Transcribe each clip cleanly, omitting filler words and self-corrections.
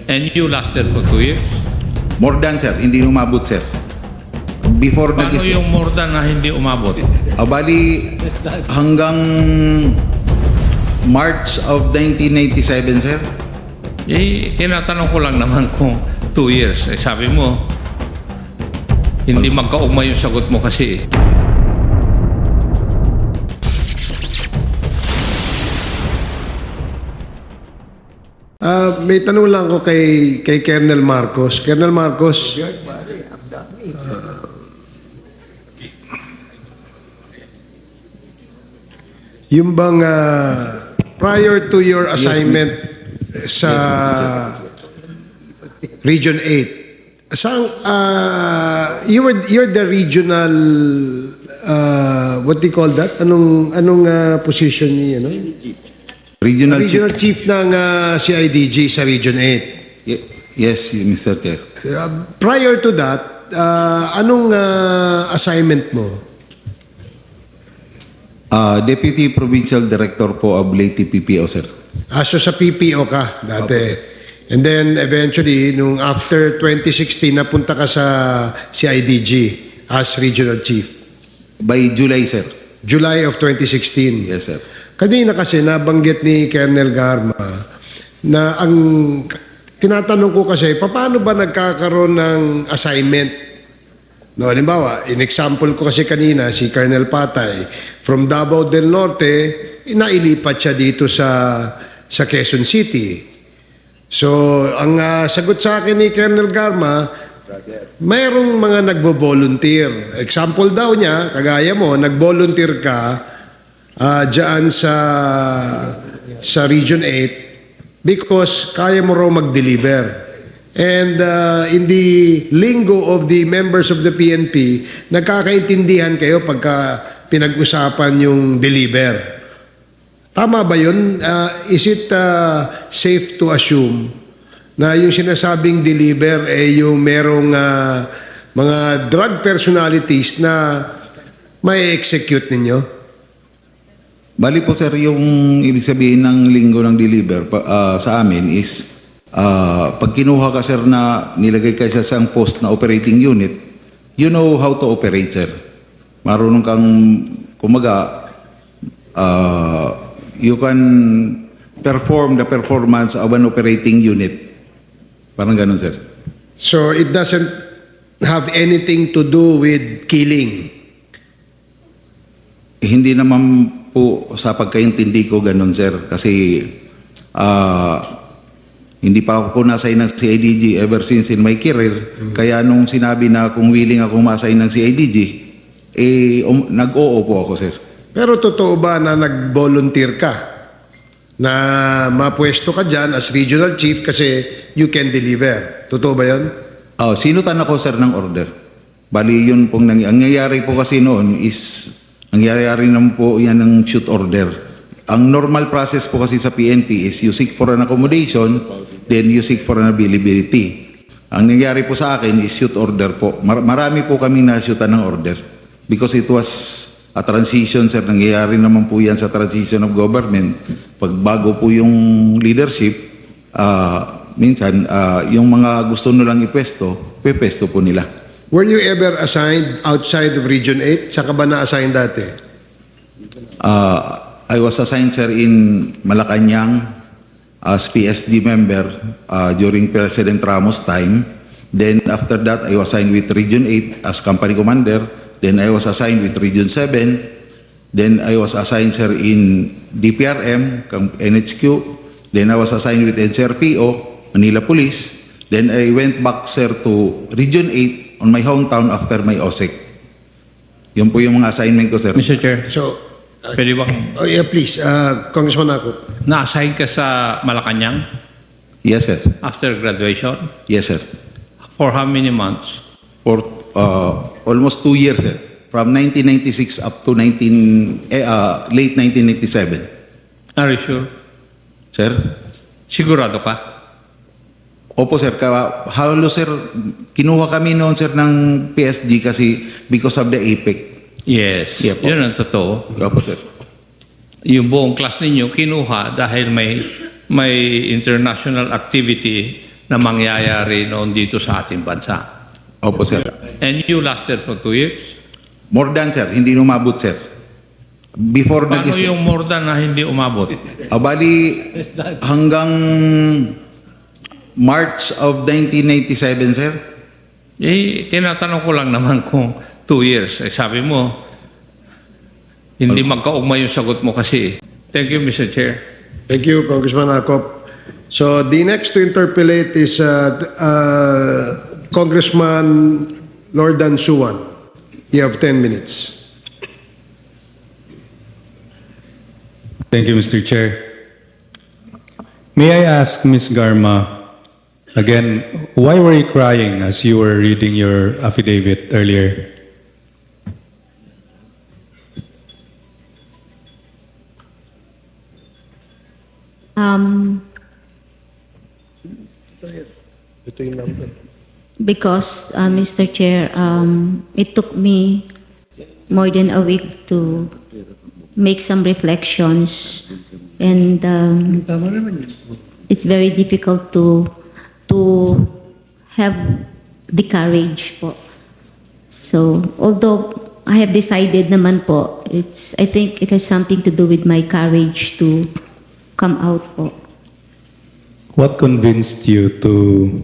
And you lasted for 2 years? More than, sir. Hindi umabot, sir. Before Paano nag-stay. yung more than na hindi umabot? Bali, hanggang March of 1997, sir. Eh, tinatanong ko lang naman kung 2 years. Eh, sabi mo, hindi magkaugma yung sagot mo kasi. May tanong lang ako kay Colonel Marcos. Colonel Marcos, yung bang prior to your assignment sa Region 8, you're the regional what do you call that? Anong position niya, no? Regional Chief. Regional Chief ng CIDG sa Region 8. Yes, Mr. Chair. Prior to that, anong assignment mo? Deputy Provincial Director po of Leyte PPO, sir. So sa PPO ka dati. And then eventually, nung after 2016, napunta ka sa CIDG as Regional Chief. By July, sir. July of 2016. Yes, sir. Kanina kasi nabanggit ni Colonel Garma na ang tinatanong ko kasi, paano ba nagkakaroon ng assignment? No, halimbawa, in example ko kasi kanina, si Colonel Patay, from Davao del Norte, nailipat siya dito sa Quezon City. So, ang sagot sa akin ni Colonel Garma, mayroong mga nagbo-volunteer. Example daw niya, kagaya mo, nag-volunteer ka dyan sa Region 8 because kaya mo raw mag-deliver. And in the lingo of the members of the PNP, nagkakaintindihan kayo pagka pinag-usapan yung deliver. Tama ba yun? Is it safe to assume na yung sinasabing deliver ay yung merong mga drug personalities na may execute ninyo? Bali po, sir, yung ibig sabihin ng linggo ng deliver sa amin is pag kinuha ka, sir, na nilagay ka sa isang post na operating unit, you know how to operate, sir. Marunong kang, kumaga, you can perform the performance of an operating unit. Parang ganun, sir. So it doesn't have anything to do with killing? Hindi naman po sa pagkaintindi ko ganun, sir. Kasi hindi pa ako na-assign ng CIDG ever since in my career. Kaya nung sinabi na kung willing ako ma-assign ng CIDG, nag-oo po ako, sir. Pero totoo ba na nag-volunteer ka? Na mapwesto ka dyan as regional chief kasi you can deliver. Totoo ba yan? Sinutan ako, sir, ng order. Bali, yun pong ang nangyayari po kasi noon is, nangyayari naman po yan ng shoot order. Ang normal process po kasi sa PNP is you seek for an accommodation, then you seek for an availability. Ang nangyayari po sa akin is shoot order po. Marami po kami na-shootan ng order. Because it was a transition, sir. Nangyayari naman po yan sa transition of government. Pag bago po yung leadership, minsan, yung mga gusto nilang ipwesto, pwesto po nila. Were you ever assigned outside of Region 8? Saan ka ba na-assign dati? I was assigned, sir, in Malacanang as PSD member during President Ramos' time. Then after that, I was assigned with Region 8 as company commander. Then I was assigned with Region 7. Then I was assigned, sir, in DPRM, NHQ. Then I was assigned with NCRPO, Manila Police. Then I went back, sir, to Region 8 on my hometown after my OSEC. Yun po yung mga assignment ko, sir. Mr. Chair, So, pwede bang oh yeah, please, Congressman ako. na-assign ka sa Malacanang Yes, sir. after graduation? Yes, sir. For how many months? For almost 2 years, sir. From 1996 up to late 1997. Are you sure? Sir? Sigurado ka? Opo, sir. Halos, sir, kinuha kami noon, sir, ng PSG kasi because of the APEC. Yes. Yeah, po. Yun ang totoo. Opo, sir. Yung buong class ninyo kinuha dahil may international activity na mangyayari noon dito sa ating bansa. Opo, sir. And you lasted for 2 years? More than, sir. Hindi umabot, sir. Before Paano nag- yung more than na hindi umabot? Bali, hanggang March of 1997, sir. Tinatanong ko lang naman kung 2 years. Sabi mo, hindi magkaugma yung sagot mo kasi. Thank you, Mr. Chair. Thank you, Congressman Akop. So the next to interpellate is Congressman Lordan Suwan. You have 10 minutes. Thank you, Mr. Chair. May I ask Ms. Garma, again, why were you crying as you were reading your affidavit earlier? Because, Mr. Chair, it took me more than a week to make some reflections, and it's very difficult to have the courage po. So, although I have decided naman po, I think it has something to do with my courage to come out po. What convinced you to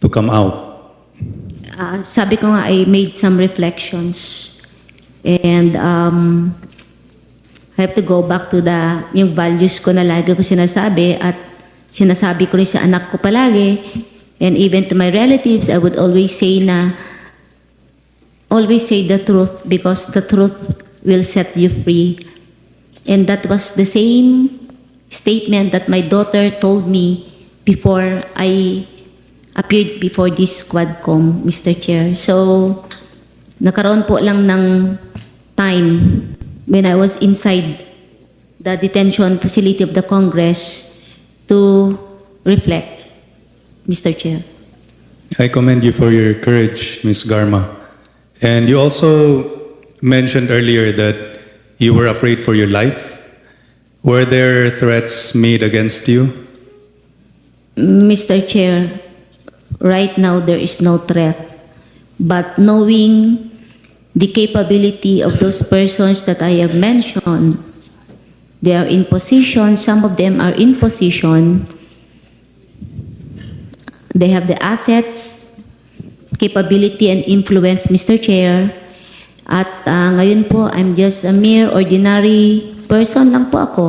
come out? Sabi ko nga, I made some reflections, and I have to go back to yung values ko na lagi ko sinasabi, at sinasabi ko rin sa anak ko palagi, and even to my relatives, I would always say the truth, because the truth will set you free. And that was the same statement that my daughter told me before I appeared before this Quadcom, Mr. Chair. So, nakaroon po lang ng time when I was inside the detention facility of the Congress to reflect, Mr. Chair. I commend you for your courage, Ms. Garma. And you also mentioned earlier that you were afraid for your life. Were there threats made against you? Mr. Chair, right now there is no threat. But knowing the capability of those persons that I have mentioned, they are in position, some of them are in position, they have the assets, capability, and influence, Mr. Chair. At ngayon po, I'm just a mere ordinary person lang po ako.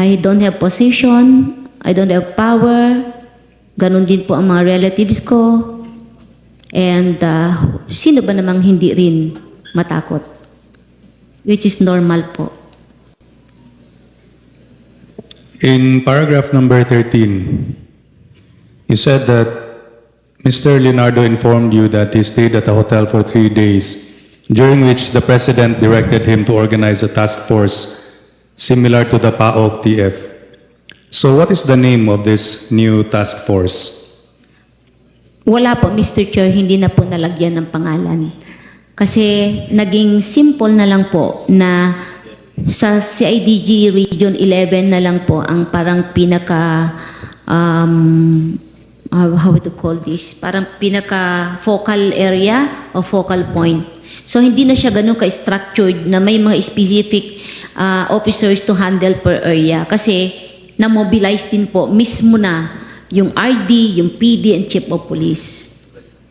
I don't have position, I don't have power, ganun din po ang mga relatives ko. And sino ba namang hindi rin matakot? Which is normal po. In paragraph number 13, you said that Mr. Leonardo informed you that he stayed at the hotel for 3 days, during which the President directed him to organize a task force similar to the PAOK-TF. So what is the name of this new task force? Wala po, Mr. Chair, hindi na po nalagyan ng pangalan. Kasi naging simple na lang po na sa CIDG Region 11 na lang po ang parang pinaka, how to call this, parang pinaka focal area o focal point. So hindi na siya ganun ka-structured na may mga specific officers to handle per area. Kasi na-mobilize din po mismo na yung RD, yung PD, and Chief of Police.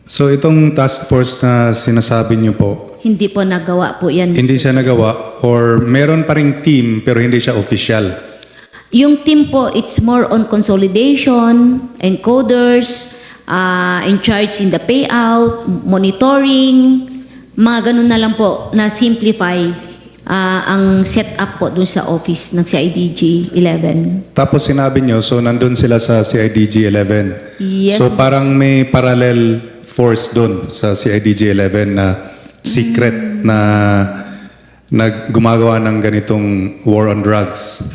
So itong task force na sinasabi niyo po, Hindi po nagawa po yan. hindi siya nagawa or meron pa ring team pero hindi siya official? Yung team po, it's more on consolidation, encoders, in charge in the payout, monitoring, mga ganun na lang po na simplify ang setup po dun sa office ng CIDG 11. Tapos sinabi niyo, so nandun sila sa CIDG 11. Yes. So parang may parallel force doon sa CIDG 11 na secret na gumagawa ng ganitong war on drugs.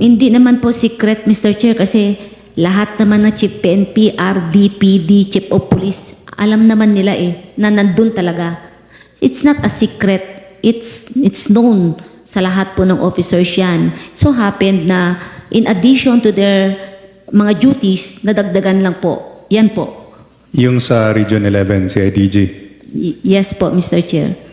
Hindi naman po secret, Mr. Chair, kasi lahat naman ng Chief PNP, RD, PD, Chief of Police, alam naman nila na nandun talaga. It's not a secret. It's known sa lahat po ng officers yan. It so happened na in addition to their mga duties na dagdagan lang po. Yan po. Yung sa Region 11, CIDG. Yes po, Mr. Chair.